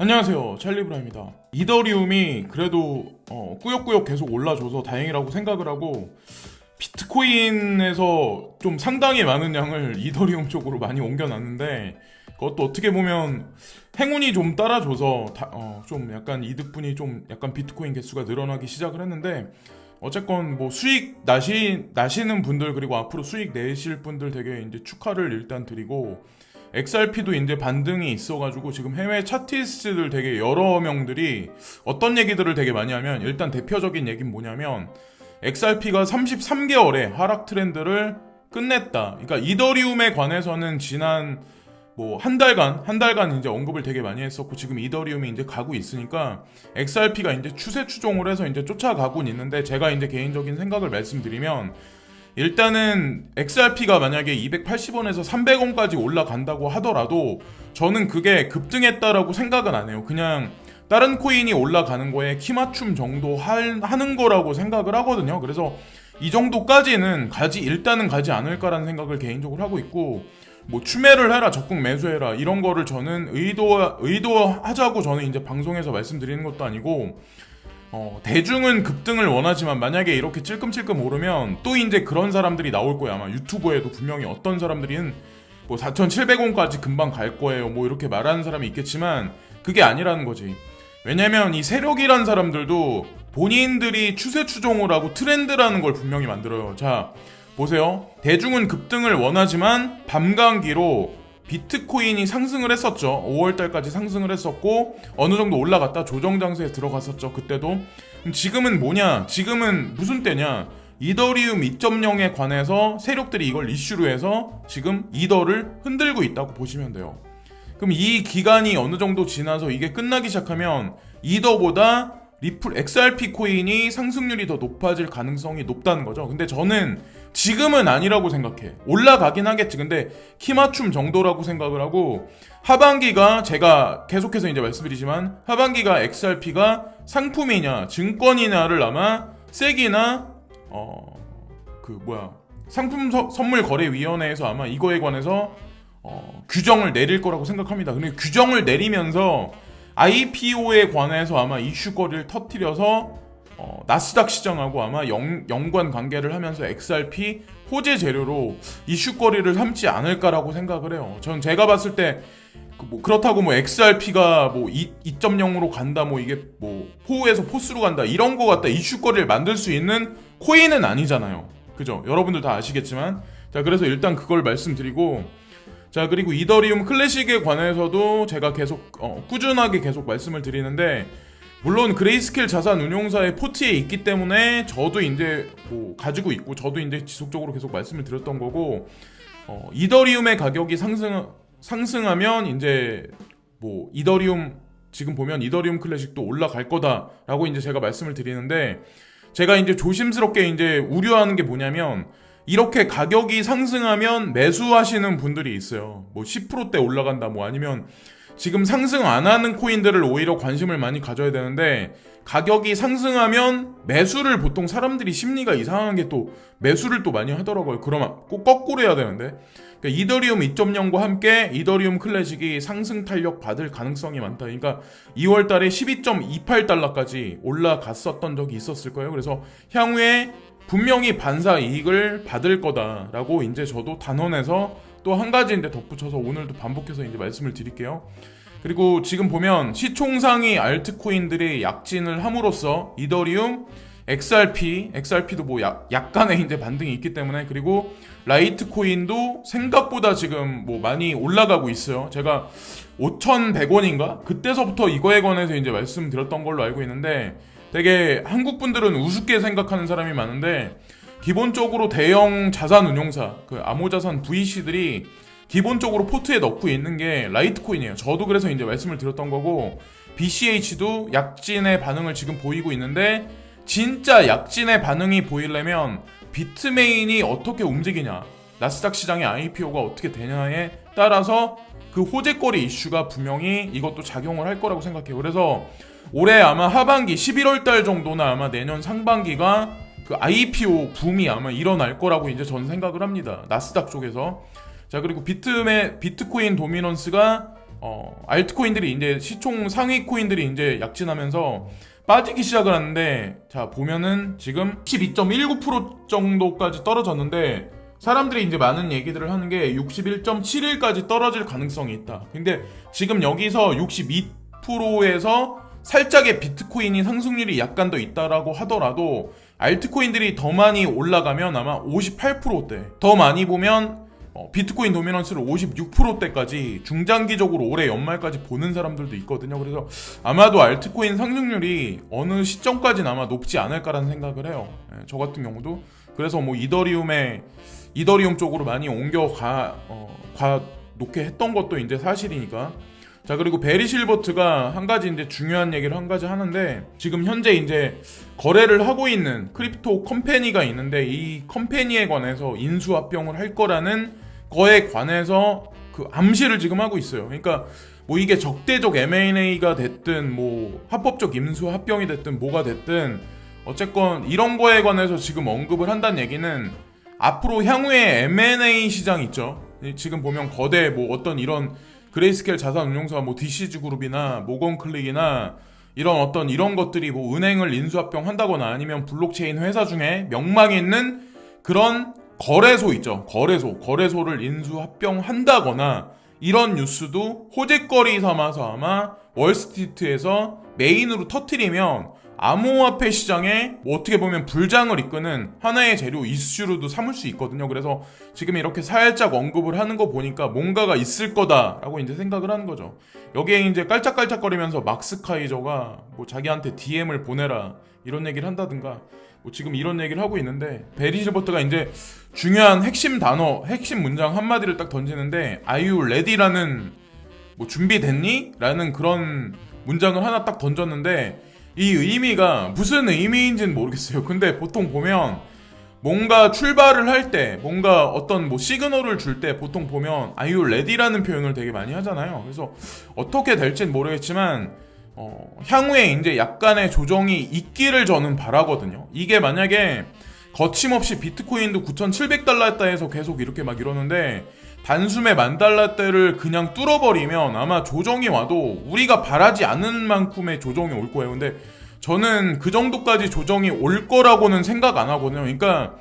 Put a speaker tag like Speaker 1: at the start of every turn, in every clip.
Speaker 1: 안녕하세요, 찰리브라입니다. 이더리움이 그래도 꾸역꾸역 계속 올라줘서 다행이라고 생각을 하고, 비트코인에서 좀 상당히 많은 양을 이더리움 쪽으로 많이 옮겨놨는데, 그것도 어떻게 보면 행운이 좀 따라줘서 좀 약간 이득분이 좀 약간 비트코인 개수가 늘어나기 시작을 했는데, 어쨌건 뭐 수익 나시는 분들, 그리고 앞으로 수익 내실 분들 되게 이제 축하를 일단 드리고, XRP도 이제 반등이 있어가지고 지금 해외 차티스트들 되게 여러 명들이 어떤 얘기들을 되게 많이 하면, 일단 대표적인 얘기는 뭐냐면 XRP가 33개월의 하락 트렌드를 끝냈다. 그러니까 이더리움에 관해서는 지난 뭐 한 달간 이제 언급을 되게 많이 했었고, 지금 이더리움이 이제 가고 있으니까 XRP가 이제 추세 추종을 해서 이제 쫓아가고 있는데, 제가 이제 개인적인 생각을 말씀드리면, 일단은 XRP가 만약에 280원에서 300원까지 올라간다고 하더라도 저는 그게 급등했다라고 생각은 안 해요. 그냥 다른 코인이 올라가는 거에 키 맞춤 정도 하는 거라고 생각을 하거든요. 그래서 이 정도까지는 일단은 가지 않을까라는 생각을 개인적으로 하고 있고, 뭐 추매를 해라, 적극 매수해라, 이런 거를 저는 의도하자고 저는 이제 방송에서 말씀드리는 것도 아니고, 대중은 급등을 원하지만 만약에 이렇게 찔끔찔끔 오르면 또 이제 그런 사람들이 나올 거예요. 아마 유튜브에도 분명히 어떤 사람들은 뭐 4,700원까지 금방 갈 거예요, 뭐 이렇게 말하는 사람이 있겠지만, 그게 아니라는 거지. 왜냐면 이 세력이란 사람들도 본인들이 추세 추종을 하고 트렌드라는 걸 분명히 만들어요. 자, 보세요. 대중은 급등을 원하지만 밤감기로 비트코인이 상승을 했었죠. 5월달까지 상승을 했었고, 어느 정도 올라갔다 조정 장세에 들어갔었죠. 그때도. 지금은 뭐냐? 지금은 무슨 때냐? 이더리움 2.0에 관해서 세력들이 이걸 이슈로 해서 지금 이더를 흔들고 있다고 보시면 돼요. 그럼 이 기간이 어느 정도 지나서 이게 끝나기 시작하면 이더보다 XRP 코인이 상승률이 더 높아질 가능성이 높다는 거죠. 근데 저는 지금은 아니라고 생각해. 올라가긴 하겠지. 근데 키 맞춤 정도라고 생각을 하고, 하반기가, 제가 계속해서 이제 말씀드리지만, 하반기가 XRP가 상품이냐 증권이냐를 아마 세기나 상품 선물 거래위원회에서 아마 이거에 관해서 규정을 내릴 거라고 생각합니다. 근데 규정을 내리면서 IPO에 관해서 아마 이슈거리를 터뜨려서 나스닥 시장하고 아마 연관 관계를 하면서 XRP 호재 재료로 이슈거리를 삼지 않을까라고 생각을 해요. 전 제가 봤을 때 그렇다고 뭐 XRP가 뭐 2.0으로 간다, 뭐 이게 뭐 포에서 포스로 간다, 이런 거 갖다 이슈거리를 만들 수 있는 코인은 아니잖아요. 그죠? 여러분들 다 아시겠지만. 자, 그래서 일단 그걸 말씀드리고, 자, 그리고 이더리움 클래식에 관해서도 제가 계속 꾸준하게 계속 말씀을 드리는데, 물론 그레이스케일 자산운용사의 포트에 있기 때문에 저도 이제 뭐 가지고 있고, 저도 이제 지속적으로 계속 말씀을 드렸던 거고, 이더리움의 가격이 상승하면 이제 뭐 이더리움, 지금 보면 이더리움 클래식도 올라갈 거다라고 이제 제가 말씀을 드리는데, 제가 이제 조심스럽게 이제 우려하는 게 뭐냐면, 이렇게 가격이 상승하면 매수하시는 분들이 있어요. 뭐 10%대 올라간다, 뭐 아니면 지금 상승 안 하는 코인들을 오히려 관심을 많이 가져야 되는데, 가격이 상승하면 매수를 보통 사람들이 심리가 이상한 게 또 매수를 또 많이 하더라고요. 그러면 꼭 거꾸로 해야 되는데, 그러니까 이더리움 2.0과 함께 이더리움 클래식이 상승 탄력 받을 가능성이 많다. 그러니까 2월 달에 12.28달러까지 올라갔었던 적이 있었을 거예요. 그래서 향후에 분명히 반사 이익을 받을 거다라고 이제 저도 단언해서 또 한 가지 이제 덧붙여서 오늘도 반복해서 이제 말씀을 드릴게요. 그리고 지금 보면 시총상위 알트코인들이 약진을 함으로써 이더리움, XRP도 뭐 약간의 이제 반등이 있기 때문에, 그리고 라이트코인도 생각보다 지금 뭐 많이 올라가고 있어요. 제가 5,100원인가? 그때서부터 이거에 관해서 이제 말씀드렸던 걸로 알고 있는데, 되게 한국 분들은 우습게 생각하는 사람이 많은데, 기본적으로 대형 자산운용사, 그 암호자산 VC들이 기본적으로 포트에 넣고 있는 게 라이트코인이에요. 저도 그래서 이제 말씀을 드렸던 거고, BCH도 약진의 반응을 지금 보이고 있는데, 진짜 약진의 반응이 보이려면 비트메인이 어떻게 움직이냐, 나스닥 시장의 IPO가 어떻게 되냐에 따라서 그 호재거리 이슈가 분명히 이것도 작용을 할 거라고 생각해요. 그래서 올해 아마 하반기 11월 달 정도나 아마 내년 상반기가 그 IPO 붐이 아마 일어날 거라고 이제 저는 생각을 합니다. 나스닥 쪽에서. 자, 그리고 비트코인 도미넌스가 알트코인들이 이제 시총 상위 코인들이 이제 약진하면서 빠지기 시작을 하는데, 자 보면은 지금 12.19% 정도까지 떨어졌는데, 사람들이 이제 많은 얘기들을 하는 게 61.71까지 떨어질 가능성이 있다. 근데 지금 여기서 62%에서 살짝의 비트코인이 상승률이 약간 더 있다라고 하더라도, 알트코인들이 더 많이 올라가면 아마 58%대, 더 많이 보면 비트코인 도미넌스를 56%대까지 중장기적으로 올해 연말까지 보는 사람들도 있거든요. 그래서 아마도 알트코인 상승률이 어느 시점까지는 아마 높지 않을까라는 생각을 해요. 저 같은 경우도. 그래서 뭐 이더리움 쪽으로 많이 놓게 했던 것도 이제 사실이니까. 자, 그리고 베리 실버트가 한 가지 이제 중요한 얘기를 한 가지 하는데, 지금 현재 이제 거래를 하고 있는 크립토 컴퍼니가 있는데, 이 컴퍼니에 관해서 인수합병을 할 거라는 거에 관해서 그 암시를 지금 하고 있어요. 그러니까 뭐 이게 적대적 M&A가 됐든 뭐 합법적 인수합병이 됐든 뭐가 됐든 어쨌건 이런 거에 관해서 지금 언급을 한다는 얘기는, 앞으로 향후에 M&A 시장 있죠. 지금 보면 거대 뭐 어떤 이런 그레이스케일 자산운용사 뭐 DCG 그룹이나 모건클릭이나 이런 것들이 뭐 은행을 인수합병 한다거나 아니면 블록체인 회사 중에 명망이 있는 그런 거래소 있죠. 거래소를 인수합병 한다거나 이런 뉴스도 호재거리 삼아서 아마 월스트리트에서 메인으로 터트리면 암호화폐 시장에 뭐 어떻게 보면 불장을 이끄는 하나의 재료 이슈로도 삼을 수 있거든요. 그래서 지금 이렇게 살짝 언급을 하는 거 보니까 뭔가가 있을 거다라고 이제 생각을 하는 거죠. 여기에 이제 깔짝깔짝거리면서 막스 카이저가 뭐 자기한테 DM을 보내라 이런 얘기를 한다든가 뭐 지금 이런 얘기를 하고 있는데, 베리 실버트가 이제 중요한 핵심 문장 한마디를 딱 던지는데, Are you ready라는 뭐 준비됐니? 라는 그런 문장을 하나 딱 던졌는데, 이 의미가 무슨 의미인지는 모르겠어요. 근데 보통 보면 뭔가 출발을 할 때, 뭔가 어떤 뭐 시그널을 줄 때 보통 보면 Are you ready라는 표현을 되게 많이 하잖아요. 그래서 어떻게 될지는 모르겠지만 향후에 이제 약간의 조정이 있기를 저는 바라거든요. 이게 만약에 거침없이 비트코인도 9,700달러였다 해서 계속 이렇게 막 이러는데, 단숨에 10,000달러대를 그냥 뚫어버리면 아마 조정이 와도 우리가 바라지 않는 만큼의 조정이 올 거예요. 근데 저는 그 정도까지 조정이 올 거라고는 생각 안 하거든요. 그러니까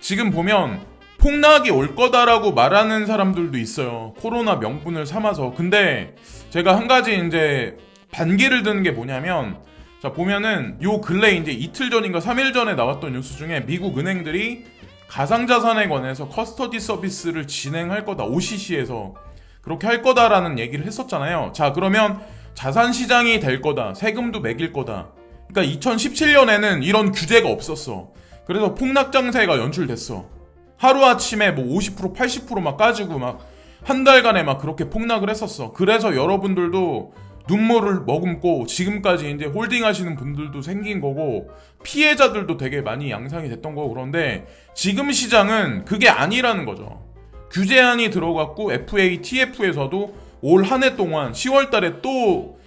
Speaker 1: 지금 보면 폭락이 올 거다라고 말하는 사람들도 있어요. 코로나 명분을 삼아서. 근데 제가 한 가지 이제 반기를 드는 게 뭐냐면, 자 보면은 요 근래 이제 이틀 전인가 3일 전에 나왔던 뉴스 중에 미국 은행들이 가상자산에 관해서 커스터디 서비스를 진행할 거다, OCC에서 그렇게 할 거다라는 얘기를 했었잖아요. 자 그러면 자산시장이 될 거다, 세금도 매길 거다. 그러니까 2017년에는 이런 규제가 없었어. 그래서 폭락장세가 연출됐어. 하루아침에 뭐 50% 80% 까지고 막 한 달간에 막 그렇게 폭락을 했었어. 그래서 여러분들도 눈물을 머금고 지금까지 이제 홀딩 하시는 분들도 생긴 거고, 피해자들도 되게 많이 양상이 됐던 거고. 그런데 지금 시장은 그게 아니라는 거죠. 규제안이 들어갔고 FATF에서도 올 한 해 동안 10월 달에 또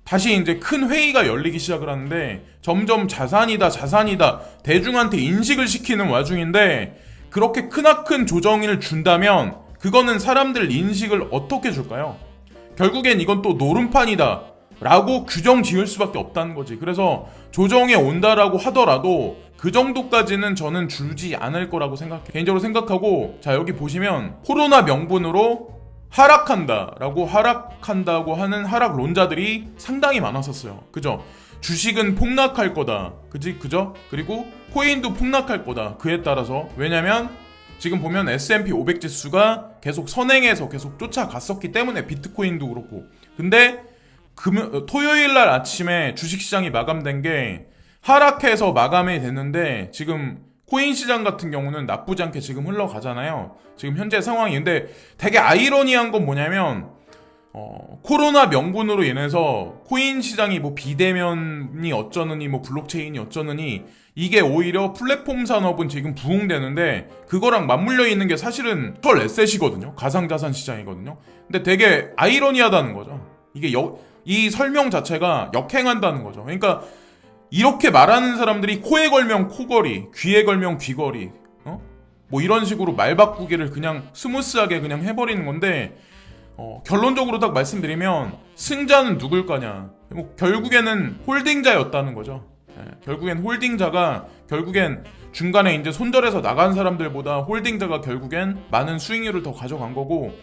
Speaker 1: 다시 이제 큰 회의가 열리기 시작을 하는데, 점점 자산이다 대중한테 인식을 시키는 와중인데, 그렇게 크나큰 조정을 준다면 그거는 사람들 인식을 어떻게 줄까요? 결국엔 이건 또 노름판이다 라고 규정 지을 수밖에 없다는 거지. 그래서 조정에 온다라고 하더라도 그 정도까지는 저는 줄지 않을 거라고 개인적으로 생각하고, 자 여기 보시면 코로나 명분으로 하락한다고 하는 하락론자들이 상당히 많았었어요. 그죠? 주식은 폭락할 거다. 그죠? 그리고 코인도 폭락할 거다. 그에 따라서. 왜냐면 지금 보면 S&P 500 지수가 계속 선행해서 계속 쫓아갔었기 때문에, 비트코인도 그렇고. 근데 토요일 날 아침에 주식시장이 마감된 게 하락해서 마감이 됐는데, 지금 코인 시장 같은 경우는 나쁘지 않게 지금 흘러가잖아요. 지금 현재 상황이. 근데 되게 아이러니한 건 뭐냐면, 코로나 명분으로 인해서 코인 시장이 뭐 비대면이 어쩌느니 뭐 블록체인이 어쩌느니, 이게 오히려 플랫폼 산업은 지금 부흥되는데 그거랑 맞물려 있는 게 사실은 털 에셋이거든요. 가상자산 시장이거든요. 근데 되게 아이러니하다는 거죠. 이게 이 설명 자체가 역행한다는 거죠. 그러니까 이렇게 말하는 사람들이 코에 걸면 코걸이, 귀에 걸면 귀걸이, 뭐 이런 식으로 말 바꾸기를 그냥 스무스하게 그냥 해버리는 건데, 결론적으로 딱 말씀드리면 승자는 누굴 거냐, 뭐 결국에는 홀딩자였다는 거죠. 결국엔 홀딩자가 결국엔 중간에 이제 손절해서 나간 사람들보다 홀딩자가 결국엔 많은 수익률을 더 가져간 거고,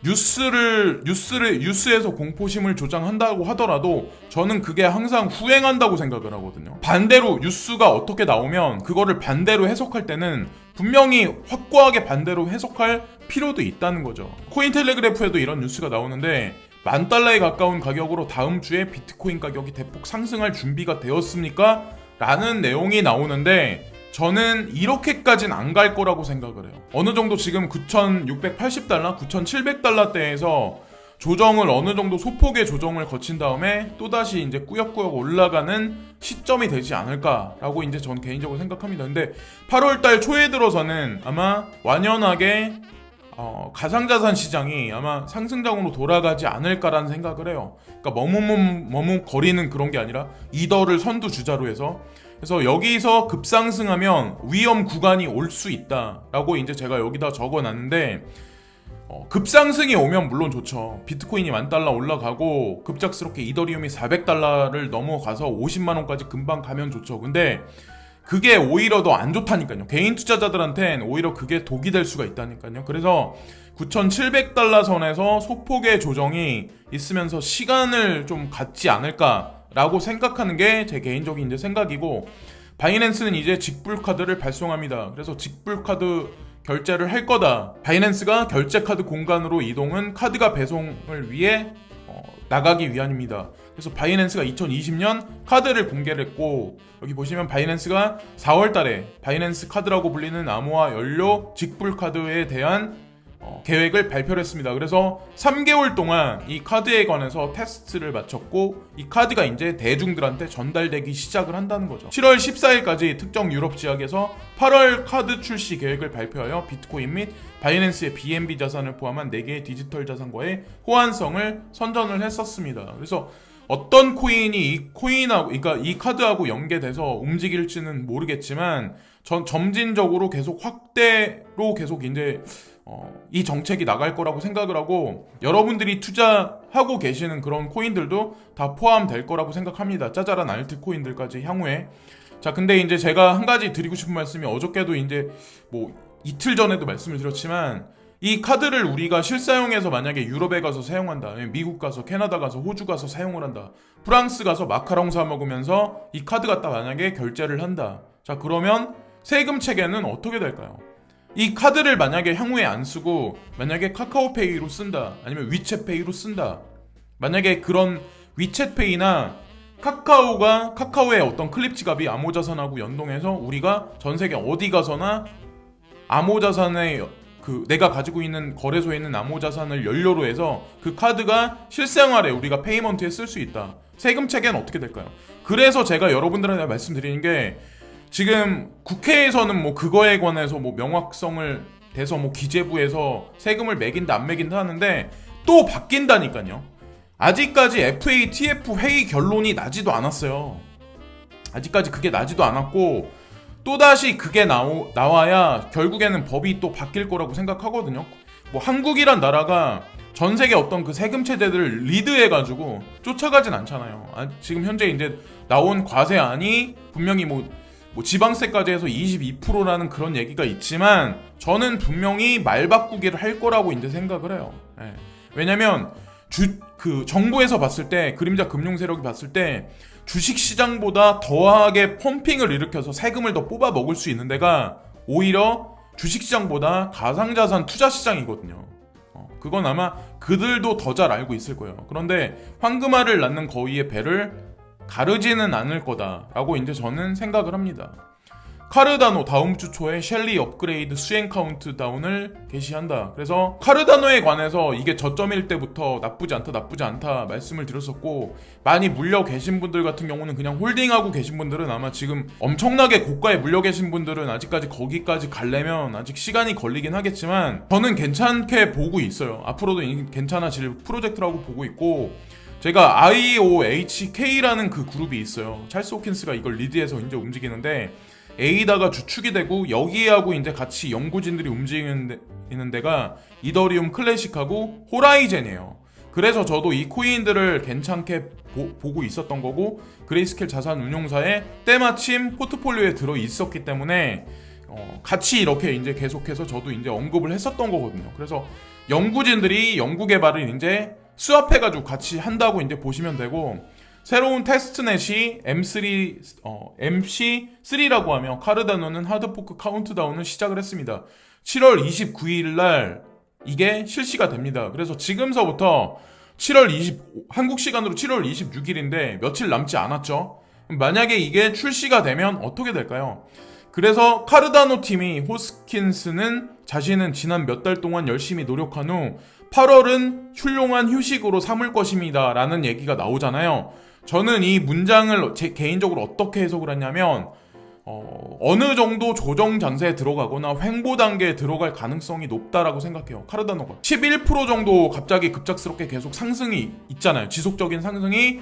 Speaker 1: 뉴스에서 공포심을 조장한다고 하더라도 저는 그게 항상 후행한다고 생각을 하거든요. 반대로 뉴스가 어떻게 나오면 그거를 반대로 해석할 때는 분명히 확고하게 반대로 해석할 필요도 있다는 거죠. 코인텔레그래프에도 이런 뉴스가 나오는데, $10,000에 가까운 가격으로 다음 주에 비트코인 가격이 대폭 상승할 준비가 되었습니까? 라는 내용이 나오는데, 저는 이렇게까지는 안 갈 거라고 생각을 해요. 어느 정도 지금 $9,680, $9,700대에서 조정을 어느 정도 소폭의 조정을 거친 다음에 또다시 이제 꾸역꾸역 올라가는 시점이 되지 않을까라고 이제 전 개인적으로 생각합니다. 근데 8월달 초에 들어서는 아마 완연하게 가상자산 시장이 아마 상승장으로 돌아가지 않을까라는 생각을 해요. 그러니까 머뭇거리는 그런 게 아니라 이더를 선두주자로 해서, 그래서 여기서 급상승하면 위험 구간이 올 수 있다라고 이제 제가 여기다 적어놨는데, 급상승이 오면 물론 좋죠. 비트코인이 $10,000 올라가고 급작스럽게 이더리움이 $400를 넘어가서 50만 원까지 금방 가면 좋죠. 근데 그게 오히려 더 안 좋다니까요. 개인 투자자들한텐 오히려 그게 독이 될 수가 있다니까요. 그래서 $9,700 선에서 소폭의 조정이 있으면서 시간을 좀 갖지 않을까라고 생각하는 게 제 개인적인 이제 생각이고, 바이낸스는 이제 직불카드를 발송합니다. 그래서 직불카드 결제를 할 거다. 바이낸스가 결제카드 공간으로 이동은 카드가 배송을 위해 나가기 위함입니다. 그래서 바이낸스가 2020년 카드를 공개를 했고, 여기 보시면 바이낸스가 4월달에 바이낸스 카드라고 불리는 암호화 연료 직불 카드에 대한 계획을 발표를 했습니다. 그래서 3개월 동안 이 카드에 관해서 테스트를 마쳤고, 이 카드가 이제 대중들한테 전달되기 시작을 한다는 거죠. 7월 14일까지 특정 유럽 지역에서 8월 카드 출시 계획을 발표하여 비트코인 및 바이낸스의 BNB 자산을 포함한 4개의 디지털 자산과의 호환성을 선전을 했었습니다. 그래서 어떤 코인이 이 코인하고, 그러니까 이 카드하고 연계돼서 움직일지는 모르겠지만, 점진적으로 계속 확대로 계속 이제 이 정책이 나갈 거라고 생각을 하고, 여러분들이 투자하고 계시는 그런 코인들도 다 포함될 거라고 생각합니다. 짜잘한 알트코인들까지 향후에. 자, 근데 이제 제가 한 가지 드리고 싶은 말씀이, 어저께도 이제 뭐 이틀 전에도 말씀을 드렸지만, 이 카드를 우리가 실사용해서 만약에 유럽에 가서 사용한다, 미국 가서, 캐나다 가서, 호주 가서 사용을 한다, 프랑스 가서 마카롱 사 먹으면서 이 카드 갖다 만약에 결제를 한다. 자, 그러면 세금 체계는 어떻게 될까요? 이 카드를 만약에 향후에 안 쓰고 만약에 카카오페이로 쓴다, 아니면 위챗페이로 쓴다, 만약에 그런 위챗페이나 카카오의 어떤 클립 지갑이 암호자산하고 연동해서 우리가 전 세계 어디 가서나 암호자산의 내가 가지고 있는 거래소에 있는 암호자산을 연료로 해서 그 카드가 실생활에 우리가 페이먼트에 쓸 수 있다. 세금 체계는 어떻게 될까요? 그래서 제가 여러분들한테 말씀드리는 게, 지금 국회에서는 뭐 그거에 관해서 뭐 명확성을 대서 뭐 기재부에서 세금을 매긴다 안 매긴다 하는데, 또 바뀐다니까요. 아직까지 FATF 회의 결론이 나지도 않았어요. 아직까지 그게 나지도 않았고, 또다시 그게 나와야 결국에는 법이 또 바뀔 거라고 생각하거든요. 뭐 한국이란 나라가 전 세계 어떤 그 세금 체제들을 리드해가지고 쫓아가진 않잖아요. 지금 현재 이제 나온 과세안이 분명히 뭐 지방세까지 해서 22%라는 그런 얘기가 있지만, 저는 분명히 말 바꾸기를 할 거라고 이제 생각을 해요. 왜냐면 정부에서 봤을 때, 그림자 금융 세력이 봤을 때 주식시장보다 더하게 펌핑을 일으켜서 세금을 더 뽑아 먹을 수 있는 데가 오히려 주식시장보다 가상자산 투자시장이거든요. 그건 아마 그들도 더 잘 알고 있을 거예요. 그런데 황금알을 낳는 거위의 배를 가르지는 않을 거다라고 이제 저는 생각을 합니다. 카르다노 다음 주 초에 셸리 업그레이드 수행 카운트다운을 개시한다. 그래서 카르다노에 관해서 이게 저점일 때부터 나쁘지 않다 말씀을 드렸었고, 많이 물려 계신 분들 같은 경우는, 그냥 홀딩하고 계신 분들은, 아마 지금 엄청나게 고가에 물려 계신 분들은 아직까지 거기까지 가려면 아직 시간이 걸리긴 하겠지만, 저는 괜찮게 보고 있어요. 앞으로도 괜찮아질 프로젝트라고 보고 있고, 제가 IOHK라는 그 그룹이 있어요. 찰스 호킨스가 이걸 리드해서 이제 움직이는데, 에이다가 주축이 되고 여기하고 이제 같이 연구진들이 움직이는 데가 이더리움 클래식하고 호라이젠이에요. 그래서 저도 이 코인들을 괜찮게 보고 있었던 거고 그레이스켈 자산운용사에 때마침 포트폴리오에 들어 있었기 때문에 같이 이렇게 이제 계속해서 저도 이제 언급을 했었던 거거든요. 그래서 연구진들이 연구 개발을 이제 스왑해가지고 같이 한다고 이제 보시면 되고 새로운 테스트넷이 MC3라고 하며 카르다노는 하드포크 카운트다운을 시작을 했습니다. 7월 29일 날 이게 실시가 됩니다. 그래서 지금서부터 한국 시간으로 7월 26일인데 며칠 남지 않았죠. 만약에 이게 출시가 되면 어떻게 될까요? 그래서 카르다노 팀이 호스킨스는 자신은 지난 몇 달 동안 열심히 노력한 후 8월은 훌륭한 휴식으로 삼을 것입니다 라는 얘기가 나오잖아요. 저는 이 문장을 제 개인적으로 어떻게 해석을 했냐면 어느 정도 조정 장세에 들어가거나 횡보 단계에 들어갈 가능성이 높다라고 생각해요. 카르다노가 11% 정도 갑자기 급작스럽게 계속 상승이 있잖아요. 지속적인 상승이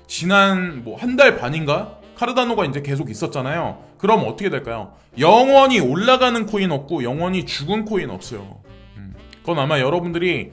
Speaker 1: 지난 한 달 반인가 카르다노가 이제 계속 있었잖아요. 그럼 어떻게 될까요? 영원히 올라가는 코인 없고 영원히 죽은 코인 없어요. 그건 아마 여러분들이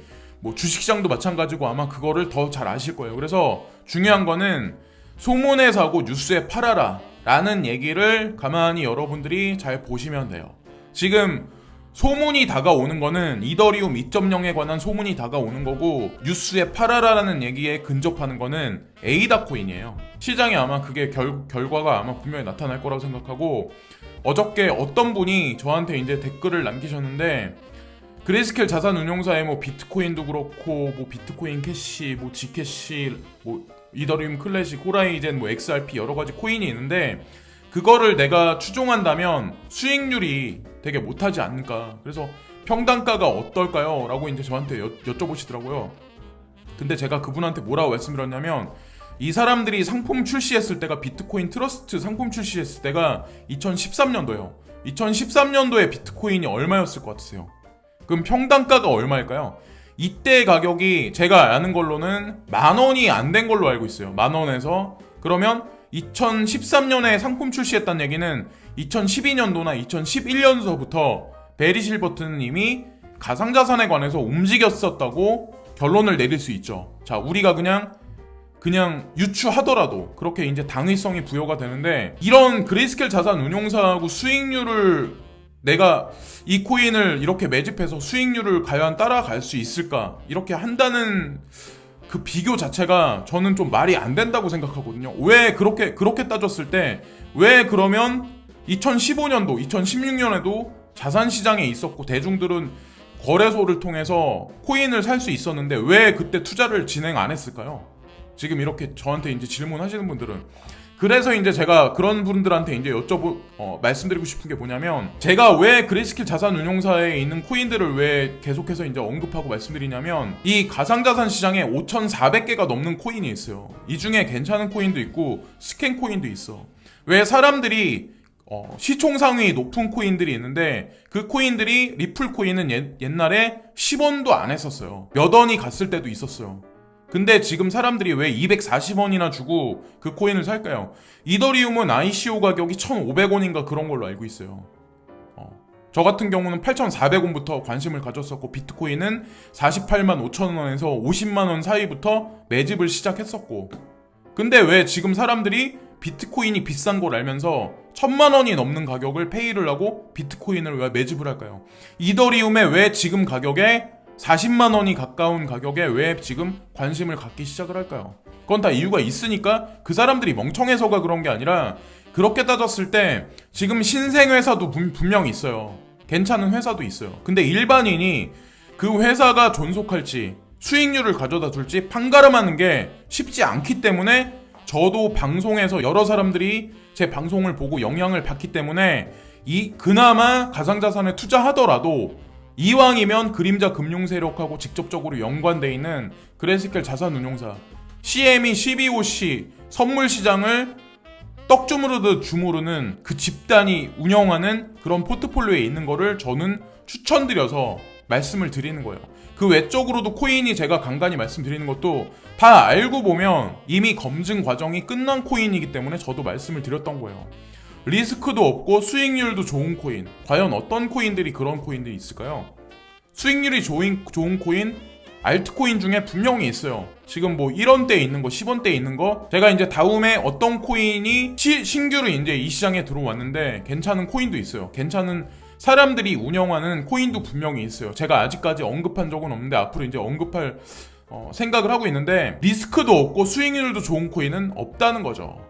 Speaker 1: 주식시장도 마찬가지고 아마 그거를 더 잘 아실 거예요. 그래서 중요한 거는 소문에 사고 뉴스에 팔아라 라는 얘기를 가만히 여러분들이 잘 보시면 돼요. 지금 소문이 다가오는 거는 이더리움 2.0에 관한 소문이 다가오는 거고 뉴스에 팔아라라는 얘기에 근접하는 거는 에이다 코인이에요. 시장에 아마 그게 결과가 아마 분명히 나타날 거라고 생각하고 어저께 어떤 분이 저한테 이제 댓글을 남기셨는데 그레이스켈 자산운용사의 비트코인도 그렇고 비트코인 캐시, 지캐시, 이더리움 클래식, 호라이젠, XRP 여러 가지 코인이 있는데 그거를 내가 추종한다면 수익률이 되게 못하지 않을까. 그래서 평단가가 어떨까요? 라고 이제 저한테 여쭤보시더라고요. 근데 제가 그분한테 뭐라고 말씀드렸냐면 이 사람들이 상품 출시했을 때가 비트코인 트러스트 상품 출시했을 때가 2013년도예요. 2013년도에 비트코인이 얼마였을 것 같으세요? 그럼 평단가가 얼마일까요? 이때 가격이 제가 아는 걸로는 10,000원이 안 된 걸로 알고 있어요. 10,000원에서. 그러면 2013년에 상품 출시했다는 얘기는 2012년도나 2011년서부터 베리 실버튼은 이미 가상자산에 관해서 움직였었다고 결론을 내릴 수 있죠. 자, 우리가 그냥 유추하더라도 그렇게 이제 당위성이 부여가 되는데 이런 그레이스켈 자산 운용사하고 수익률을 내가 이 코인을 이렇게 매집해서 수익률을 과연 따라갈 수 있을까? 이렇게 한다는 그 비교 자체가 저는 좀 말이 안 된다고 생각하거든요. 왜 그렇게 따졌을 때 왜 그러면 2015년도, 2016년에도 자산시장에 있었고 대중들은 거래소를 통해서 코인을 살 수 있었는데 왜 그때 투자를 진행 안 했을까요? 지금 이렇게 저한테 이제 질문하시는 분들은 그래서 이제 제가 그런 분들한테 이제 말씀드리고 싶은 게 뭐냐면 제가 왜 그레이스켈 자산운용사에 있는 코인들을 왜 계속해서 이제 언급하고 말씀드리냐면 이 가상자산 시장에 5,400개가 넘는 코인이 있어요. 이 중에 괜찮은 코인도 있고 스캔 코인도 있어. 왜 사람들이 시총상위 높은 코인들이 있는데 그 코인들이 리플 코인은 옛날에 10원도 안 했었어요. 몇 원이 갔을 때도 있었어요. 근데 지금 사람들이 왜 240원이나 주고 그 코인을 살까요? 이더리움은 ICO 가격이 1,500원인가 그런 걸로 알고 있어요. 저 같은 경우는 8,400원부터 관심을 가졌었고 비트코인은 48만 5천원에서 50만원 사이부터 매집을 시작했었고 근데 왜 지금 사람들이 비트코인이 비싼 걸 알면서 1,000만원이 넘는 가격을 페이를 하고 비트코인을 왜 매집을 할까요? 이더리움에 왜 지금 가격에 40만원이 가까운 가격에 왜 지금 관심을 갖기 시작을 할까요? 그건 다 이유가 있으니까 그 사람들이 멍청해서가 그런 게 아니라 그렇게 따졌을 때 지금 신생 회사도 분명히 있어요. 괜찮은 회사도 있어요. 근데 일반인이 그 회사가 존속할지 수익률을 가져다 줄지 판가름하는 게 쉽지 않기 때문에 저도 방송에서 여러 사람들이 제 방송을 보고 영향을 받기 때문에 그나마 가상자산에 투자하더라도 이왕이면 그림자 금융세력하고 직접적으로 연관되어 있는 그레이스켈 자산운용사 CME 12호씨 선물시장을 떡주무르듯 주무르는 그 집단이 운영하는 그런 포트폴리오에 있는 거를 저는 추천드려서 말씀을 드리는 거예요. 그 외적으로도 코인이 제가 간간히 말씀드리는 것도 다 알고 보면 이미 검증 과정이 끝난 코인이기 때문에 저도 말씀을 드렸던 거예요. 리스크도 없고 수익률도 좋은 코인. 과연 어떤 코인들이 그런 코인들이 있을까요? 수익률이 좋은 코인, 알트코인 중에 분명히 있어요. 지금 뭐 1원대에 있는 거, 10원대에 있는 거. 제가 이제 다음에 어떤 코인이 신규로 이제 이 시장에 들어왔는데 괜찮은 코인도 있어요. 괜찮은 사람들이 운영하는 코인도 분명히 있어요. 제가 아직까지 언급한 적은 없는데 앞으로 이제 언급할 생각을 하고 있는데, 리스크도 없고 수익률도 좋은 코인은 없다는 거죠.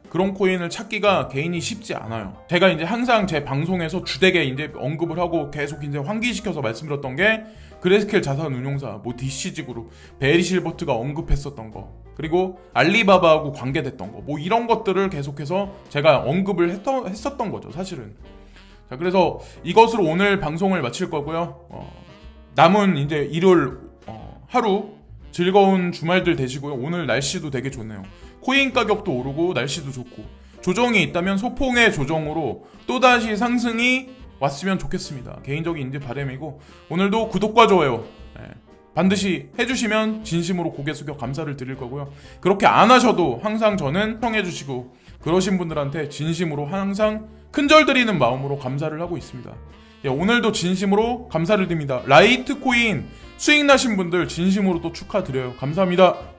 Speaker 1: 그런 코인을 찾기가 개인이 쉽지 않아요. 제가 이제 항상 제 방송에서 주되게 이제 언급을 하고 계속 이제 환기시켜서 말씀드렸던 게 그레스켈 자산운용사, 뭐 DCG그룹, 베리실버트가 언급했었던 거, 그리고 알리바바하고 관계됐던 거, 뭐 이런 것들을 계속해서 제가 언급을 했었던 거죠, 사실은. 자, 그래서 이것으로 오늘 방송을 마칠 거고요. 남은 이제 일요일 하루 즐거운 주말들 되시고요. 오늘 날씨도 되게 좋네요. 코인 가격도 오르고 날씨도 좋고, 조정이 있다면 소폭의 조정으로 또다시 상승이 왔으면 좋겠습니다. 개인적인 이제 바람이고, 오늘도 구독과 좋아요 반드시 해주시면 진심으로 고개 숙여 감사를 드릴 거고요. 그렇게 안 하셔도 항상 저는 시청해주시고 그러신 분들한테 진심으로 항상 큰절 드리는 마음으로 감사를 하고 있습니다. 오늘도 진심으로 감사를 드립니다. 라이트코인 수익 나신 분들 진심으로 또 축하드려요. 감사합니다.